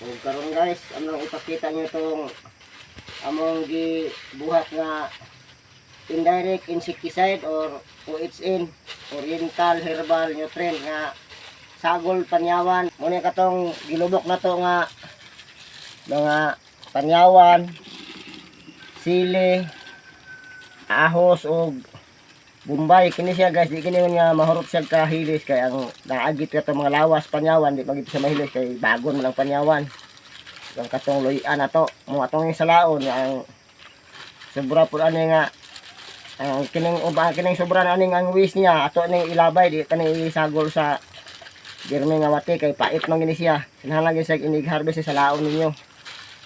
O karon guys, among ipakita nyo itong among gibuhat nga indirect insecticide or OHN, Oriental Herbal Nutrient nga sagol panyawan. Muna katong gilubok na to nga mga panyawan, sili, ahos o Bombay. Kini siya guys, di kini nga mahurot siya kahilis kay ang naagit ka to mga lawas panyawan, di magit siya mahilis kay bagon mo lang panyawan. Yung katong luyan na to, mga atong yung salaon ang sobra po ani nga ang kining sobra na aning ang wis niya ato ning ilabay di kani isagol sa girme nga wati kay pait man gini siya. Kinahanglan gyud sa inig harvest sa laon ninyo.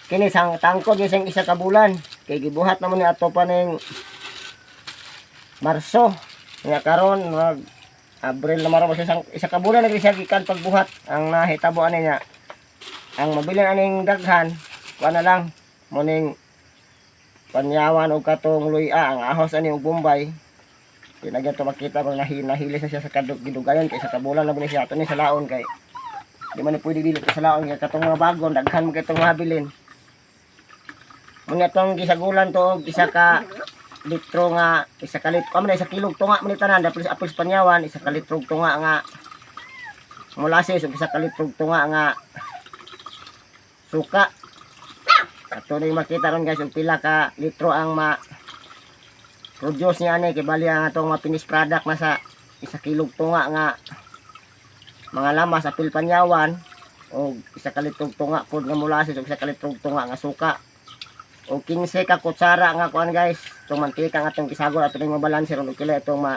Kini sang tangkod gyud sang isa ka bulan kay gibuhat naman ni ato pa ning Marso. Nga karon mag Abril na maro sa isa ka bulan lagi siya gikan pagbuhat. Ang nahitabo ani niya ang mabilin aning daghan kuha na lang muning panyawan o katong luya ang ahos ani og Bombay. Tinagyan to makita kung nahilis na siya sa gidugayon kay sa kabulan na siya ato ni sa laon kay di man pwede dili sa laon kay katong mga bagon daghan mo katong mabilin. Muna tong gisagulan to og isa ka litro nga isa ka litro man isa kilog tunga man tanan dapos apos panyawan isa ka litro tunga nga molasses ug isa ka litro tunga nga suka. Ato ning makita ron guys og pila ka litro ang produce niya ani kay bali ang atong mga finished product na sa isa kilog tunga nga mga lamas apil panyawan o isa ka litro tunga pod nga molasses o isa ka litro tunga nga suka o 15 ka kutsara nga kuan guys itong mantika nga atong isagol ato ning mabalanse ron og kila itong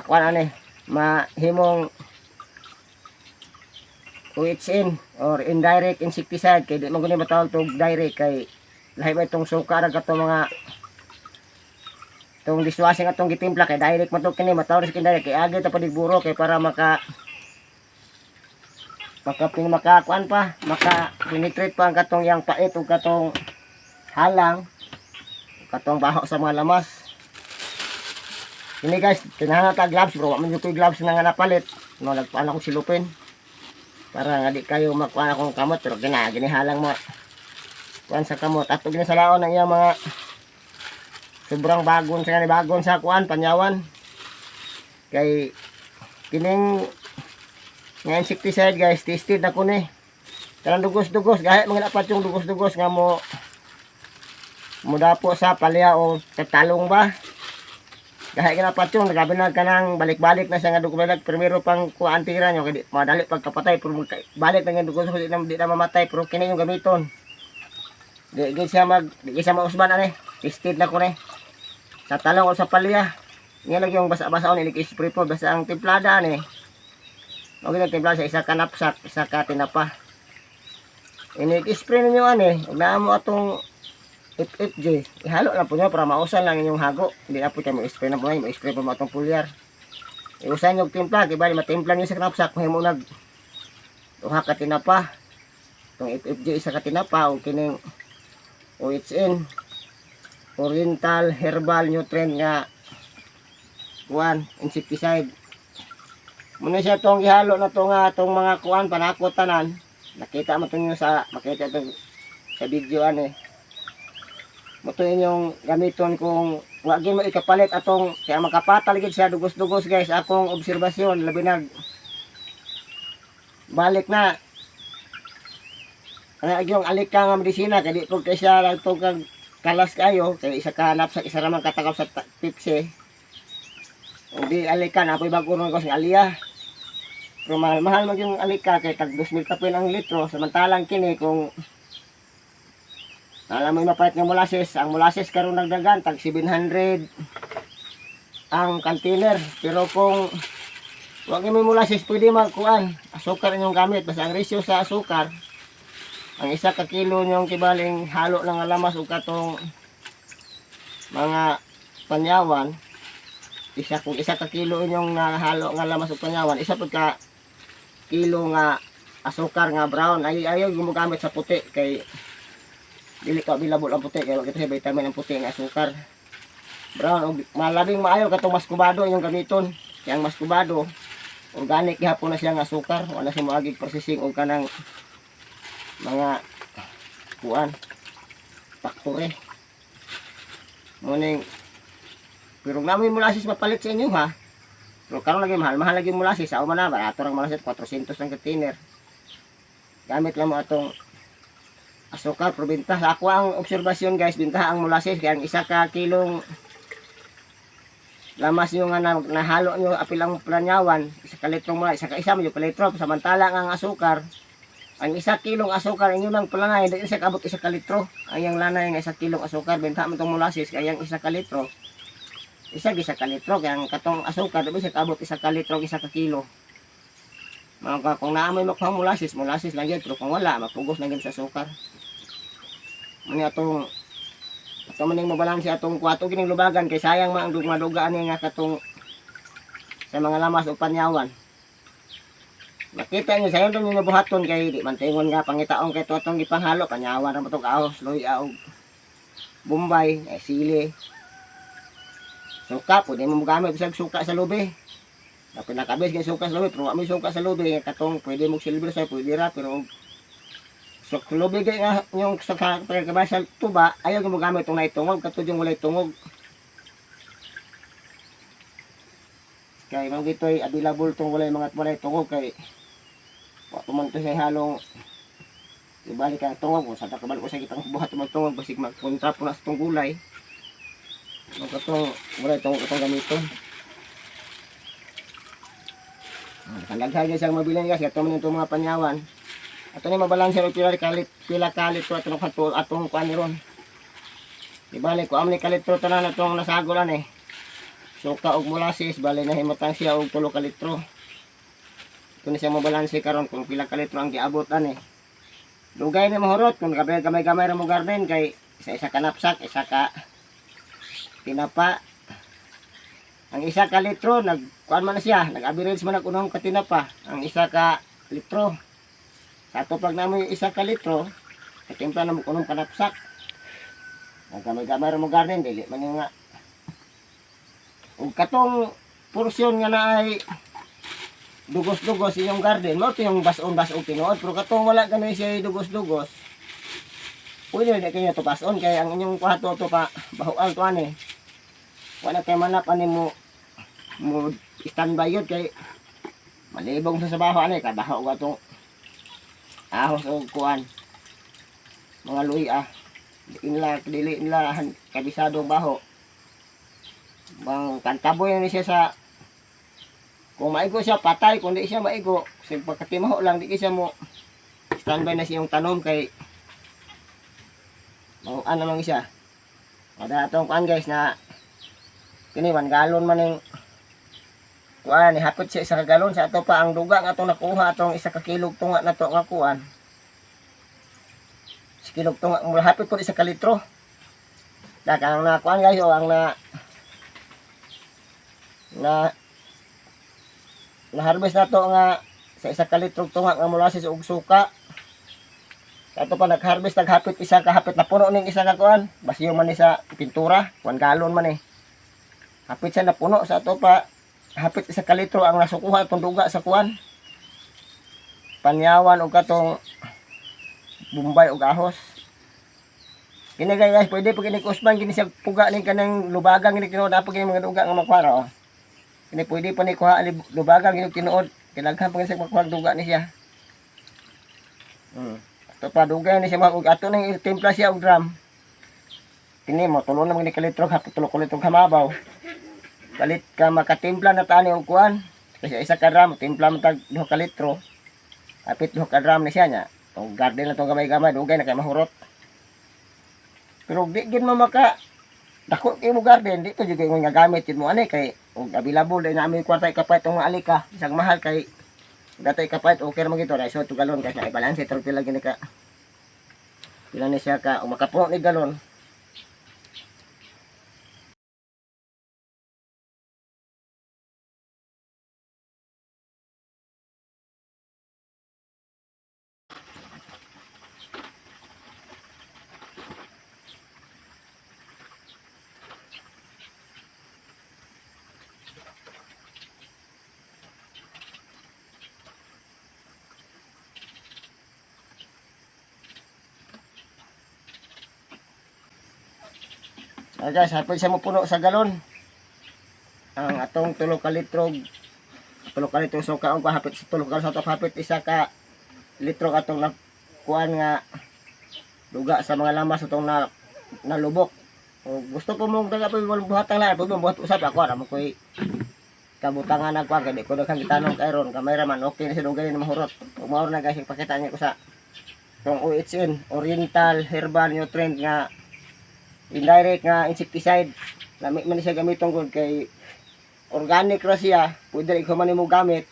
kuan ani mahimong OHN or indirect insecticide kay di man guni matawag tog direct kay lahi ba itong suka ra kato mga itong dishwashing atong gitimpla kay direct man to kini matawag sa indirect kay agi ta padigburo kay para maka kuan pa maka penetrate pa ang katong yang pait ug katong halang katong baho sa mga lamas. Ini guys kinahanglan ta gloves bro, wa man yung gloves na nga napalit no nagpaan ako silupin para nga di kayo makuha akong kamot pero ginihalang mo kuan sa kamot ato ginisalaon ang iyang mga sobrang bagon sa kuan panyawan kay kining nga insecticide guys tested na ko ni kanang dugos-dugos gahit mga dapat yung dugos-dugos nga mo dapo sa palya o sa talong ba gahit ka dapat yung grabe na kanang balik-balik na siya nga dugos primero pang kuhaan tira nyo kaya madali pagkapatay pero balik na nga dugos di na mamatay pero kini yung gamiton di siya mausban ani tested na ko ni sa talong o sa palya nga lang yung basa-basa on ilig-spray po basta ang timplada ani o ginagtimplada sa isa ka napsak isa ka tinapa inig-spray ninyo ani huwag na mo atong FFJ ihalo lang po nyo para mausan lang inyong hago hindi na po tayo mag-spray na po ngayon mag-spray po matong pulyar iusan nyo timpla kaya matimpla nyo sa knapsak kung mo nag duha ka tinapa itong FFJ isa ka tinapa o kining OHN Oriental Herbal Nutrient nga kuan insecticide muna siya itong ihalo na ito nga itong mga kuan panakot tanan nakita mo ito nyo sa makita ito sa video ani ito yung gamiton kung wagin mo ikapalit atong kaya makapataligid siya dugos-dugos guys akong obserbasyon labi nag balik na yung alika nga medisina kaya di po kaya siya itong kalas kayo kaya isa kahanap sa isa ramang katakap sa tipse hindi alika na apoy bago rin ko sa aliya pero mahal mag yung alika kaya tag 2,000 kapin ang litro samantalang kini kung alam mo mapait nga molasses ang molasses karon nagdagan tag 700 ang container pero kung wag mo molasses pwede magkuan asukar inyong gamit basta ang ratio sa asukar ang isa ka kilo nyong kibaling halo ng alamas o katong mga panyawan kung isa ka kilo inyong halo ng alamas o panyawan isa pud ka kilo nga asukar nga brown ayaw gumagamit sa puti kay dili ka bilabol ang puti kaya kita sa vitamin ang puti nga asukar brown o malabing maayo katong maskubado inyong gamiton kaya ang maskubado organic gihapon na siya nga sukar, wala siya moagig processing og kanang mga kuan factory. Morning. Pero namin molasses mapalit sa inyo ha. Pero karon lagi mahal lagi molasses. Sa man na barato ra molasses 400 ang container. Gamit lang mo atong asukal probinta. Sa ako ang obserbasyon guys, bintaha ang molasses kaya ang isa ka kilong lamas nyo nga nahalo nyo apilang planyawan, isa ka litro mo, isa mo yung litro. Samantala nga ang asukar, ang 1 kilong asukar inyo nang palanay, dahil siya kabot 1 ka litro. Ang yung lanay nga 1 kilong asukar, benta mo itong molasses, kaya yung 1 ka litro, isa ka litro, kaya ang katong asukar, dahil siya kabot 1 ka litro, 1 ka kilo. Mga kung naamoy makuha molasses lang yan, pero kung wala, mapugos lang yan sa asukar. Mga atong ito maning mabalansi atong kwato kining lubagan, kay sayang ang madugaan nga katong sa mga lamas o panyawan. Makita nyo sayon itong yung nabuhaton kay di mantingon nga pangitaong kay itong ipanghalo, panyawan na matong ahos, luya o bombay, sili. Suka, pwede mo gamit sa suka sa lubi. Na pinakabis kay suka sa lubi, pero may suka sa lubi, katong pwede mo silver sa pwede ra, pero so lubi kay nga yung sa pagkabasa tuba, ayaw mo gamit itong naitungog, katong yung walay tungog. Kaya mang dito'y available itong walay tungog kay tumanto siya halong ibalik ang tungog, kung saan kabalik ko sa kitang buhat tungog, basig magpunta po na sa itong gulay. Itong walay tungog itong gamiton. Kalaghay guys ang mabilin guys, ito man itong mga panyawan. Ito na mabalansin o pila kalit to atong kuan ron. Ibalik ko amni kalitro tanan atong nasagolan eh. Suka og molasses bali na himutang siya og 3 ka litro. Ito na siya mabalansin karon kung pila ka litro ang giabotan eh. Dugay na mahurot kung gamay-gamay ra mo garden kay isa ka napsak, isa ka tinapa. Ang 1 ka litro kuan man na siya, nag-average man ang unang katinapa. Ang 1 ka litro sa ato pag namoy 1 ka litro, katimpla na mo kunong kanapsak. Nagkamay-kamay ra mo garden, dili man yung nga. Ug katong porsyon nga na ay dugos-dugos inyong garden, mo ito yung bason-bason tinuod. Pero katong wala ganun siya dugos-dugos, pwede na kayo ito bason, kaya ang inyong kwato ito pa bahual ito ani. Wala kayo manap ani mo standby yun, kay malibong sa sabaho ani, kabaho ka itong ahos o kuan mga luya dili nila kabisadong baho bang kantaboy ni siya sa kung maigo siya patay, kung di siya maigo kasi pagkatimaho lang di siya mo standby na siyang tanom kay ano lang siya. Ada atong kuan guys na kini 1 galon man ning kuan ni hapit siya 1 galon sa ato pa ang duga nga atong nakuha atong 1 ka kilo tunga na to nga kuan. 1 kilo tunga mula hapit po 1 ka litro. Dagang na kuan guys o ang na harvest na to nga sa 1 ka litro tunga nga molasses ug suka. Sa ato pa nag-harvest naghapit 1 ka hapit na puno ning 1 ka kuan. Basiyo man ni sa pintura, 1 galon man eh. Hapit siya na puno sa ato pa. Hapit 1 ka litro ang nasukuha itong duga sa kuan. Panyawan o katong bumbay o ahos. Kini guys, pwede pag inikusman kini siya puga ning kanang lubagang ini tinuod apo kini mga duga nga makuha oh. Kini pwede pa ni kuha lubagang ini tinuod. Kinaghan pa siya makuha duga ni siya. Ato pa duga ni siya mag ato ning timpla siya og drum. Kini mo tulo na mga litro hapit 3 litro kamabaw. Balit ka makatimpla na tani og kuan. Kasi 1 ka drum, timpla mo tag 2 ka litro. Hapit 2 ka drum ni siya nya. Tong garden na tong gamay-gamay, dugay na kay mahurot. Pero di gid mo maka dako kay mo garden, dito jud kay nga gamit jud mo ani kay og available dai na mi kwarta ikapait tong alika. Isang mahal kay datay ikapait okay ra mo gito dai so 2 galon kasi i-balance ito pila gini ka. Pila ni siya ka o makapuno ni galon. Guys, hapon siya mo puno sa galon. Ang atong 3 ka litro so kaon ko hapit sa 3 ka sa top hapit isa ka litro atong nakuan nga duga sa mga lamas atong nalubok. O gusto ko mong daga pa walang buhatang lahat, pag buhat usap ako na mo koy kabutangan na ko gadi ko daghang gitanong kay ron kamera man okay na sidong ganin mahurot. Ug mao na guys ipakita niya ko sa tong OHN Oriental Herbal Nutrient nga indirect nga insecticide. Lami man siya gamiton gud kay organic ra siya, pwede ikaw man mo gamit.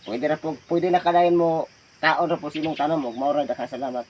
Pwede na kadayon mo taon ra po simong tanom og mao ra daghang salamat.